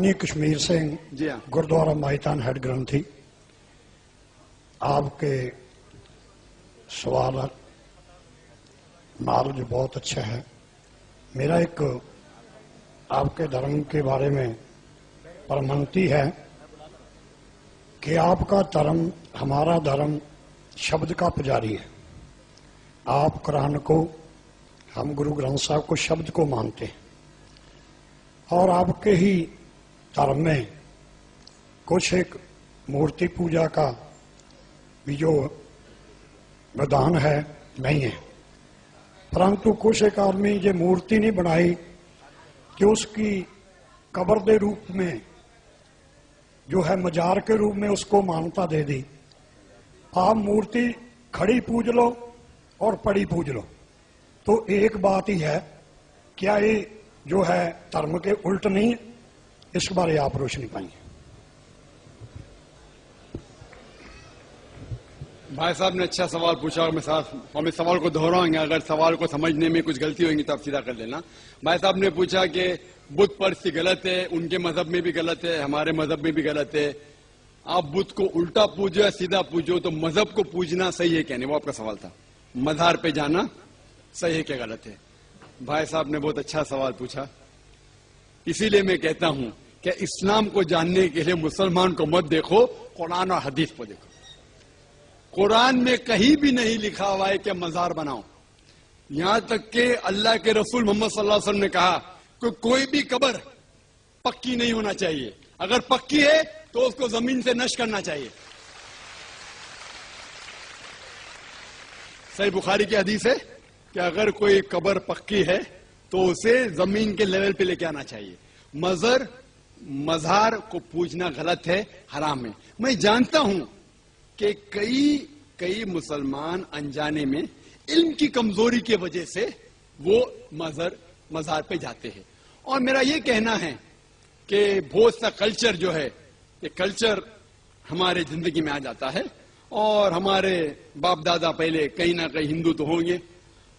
ਗਿਆਨੀ ਕਸ਼ਮੀਰ ਸਿੰਘ ਜੀ ਹਾਂ ਗੁਰਦੁਆਰਾ ਮਾਈਤਾਨ ਹੈਡ ਗ੍ਰੰਥੀ आपके सवाल नॉलेज बहुत अच्छा है। मेरा एक आपके धर्म के बारे में परमंती है कि आपका धर्म हमारा धर्म शब्द का पुजारी है। आप कुरान को, हम गुरु ग्रंथ साहब को शब्द को मानते हैं और आपके ही धर्म में कुछ एक मूर्ति पूजा का भी जो विधान है नहीं है, परंतु कुछ एक आदमी ये मूर्ति नहीं बनाई कि उसकी कब्र के रूप में जो है मजार के रूप में उसको मान्यता दे दी। आप मूर्ति खड़ी पूज लो और पड़ी पूज लो, तो एक बात ही है, क्या ये जो है धर्म के उल्ट नहीं है? इस बारे आप रोशनी पाएंगे। भाई साहब ने अच्छा सवाल पूछा और हम इस सवाल को दोहराएंगे। अगर सवाल को समझने में कुछ गलती होगी तो आप सीधा कर लेना। भाई साहब ने पूछा कि बुत परस्ती गलत है, उनके मजहब में भी गलत है, हमारे मजहब में भी गलत है। आप बुत को उल्टा पूजो या सीधा पूजो, तो मजहब को पूजना सही है क्या नहीं, वो आपका सवाल था। मजार पे जाना सही है क्या गलत है? भाई साहब ने बहुत अच्छा सवाल पूछा। इसीलिए मैं कहता हूं कि इस्लाम को जानने के लिए मुसलमान को मत देखो, कुरान और हदीस को देखो। कुरान में कहीं भी नहीं लिखा हुआ है कि मजार बनाओ। यहां तक कि अल्लाह के रसूल मोहम्मद सल्लल्लाहु अलैहि वसल्लम ने कहा कि कोई भी कब्र पक्की नहीं होना चाहिए, अगर पक्की है तो उसको जमीन से नष्ट करना चाहिए। सही बुखारी की हदीस है कि अगर कोई कब्र पक्की है तो उसे जमीन के लेवल पे लेके आना चाहिए। मजार को पूजना गलत है, हराम है। मैं जानता हूं कि कई मुसलमान अनजाने में इल्म की कमजोरी की वजह से वो मजार पे जाते हैं। और मेरा ये कहना है कि बहुत सा कल्चर जो है, ये कल्चर हमारे जिंदगी में आ जाता है। और हमारे बाप दादा पहले कहीं ना कहीं हिंदू तो होंगे,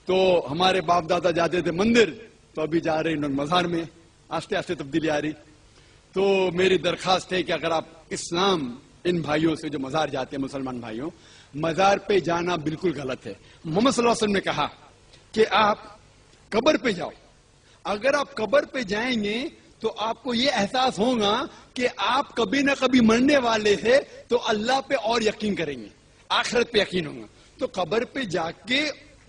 तो हमारे बाप दादा जाते थे मंदिर, तो अभी जा रहे हैं मजार में। आस्ते आस्ते तब्दीली आ रही। तो मेरी दरखास्त है कि अगर आप इस्लाम, इन भाइयों से जो मजार जाते हैं, मुसलमान भाइयों, मजार पे जाना बिल्कुल गलत है। मोहम्मद सल्लल्लाहु अलैहि वसल्लम ने कहा कि आप कब्र पे जाओ। अगर आप कब्र पे जाएंगे तो आपको ये एहसास होगा कि आप कभी ना कभी मरने वाले हैं, तो अल्लाह पे और यकीन करेंगे, आखिरत पे यकीन होगा। तो कब्र पे जाके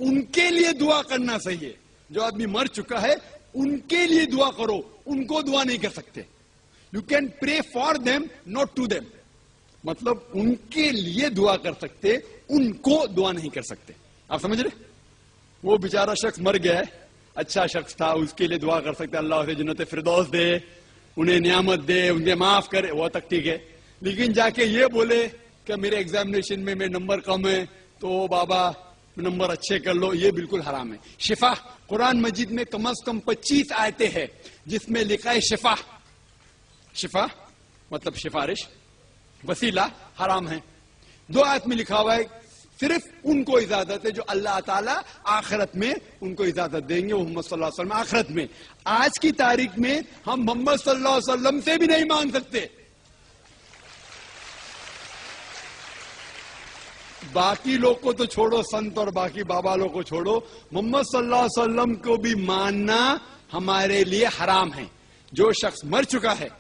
उनके लिए दुआ करना सही है। जो आदमी मर चुका है उनके लिए दुआ करो, उनको दुआ नहीं कर सकते। You can pray for them, not to them. मतलब उनके लिए दुआ कर सकते, उनको दुआ नहीं कर सकते। आप समझ रहे? वो बेचारा शख्स मर गया है, अच्छा शख्स था, उसके लिए दुआ कर सकते, अल्लाह उसे जन्नत फिरदौस दे, उन्हें नियामत दे, उन्हें माफ करे, वो तक ठीक है। लेकिन जाके ये बोले कि मेरे एग्जामिनेशन में मेरे नंबर कम है, तो बाबा नंबर अच्छे कर लो, ये बिल्कुल हराम है। शिफा, कुरान मजीद में कम से कम 25 आयतें हैं जिसमें लिखा है शिफा। शिफा मतलब सिफारिश, वसीला हराम है। 2 आयत में लिखा हुआ है सिर्फ उनको इजाजत है जो अल्लाह ताला आखिरत में उनको इजाजत देंगे, मोहम्मद सल्लल्लाहु अलैहि वसल्लम आखिरत में। आज की तारीख में हम मोहम्मद सल्लल्लाहु अलैहि वसल्लम से भी नहीं मांग सकते। बाकी लोग को तो छोड़ो, संत और बाकी बाबा लोग को छोड़ो, मोहम्मद सल्लल्लाहु अलैहि वसल्लम को भी मानना हमारे लिए हराम है। जो शख्स मर चुका है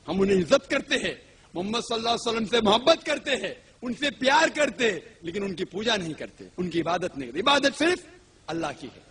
हम उन्हें इज्जत करते हैं, मोहम्मद सल्लल्लाहु अलैहि वसल्लम से मोहब्बत करते हैं, उनसे प्यार करते हैं, लेकिन उनकी पूजा नहीं करते, उनकी इबादत नहीं करते। इबादत सिर्फ अल्लाह की है।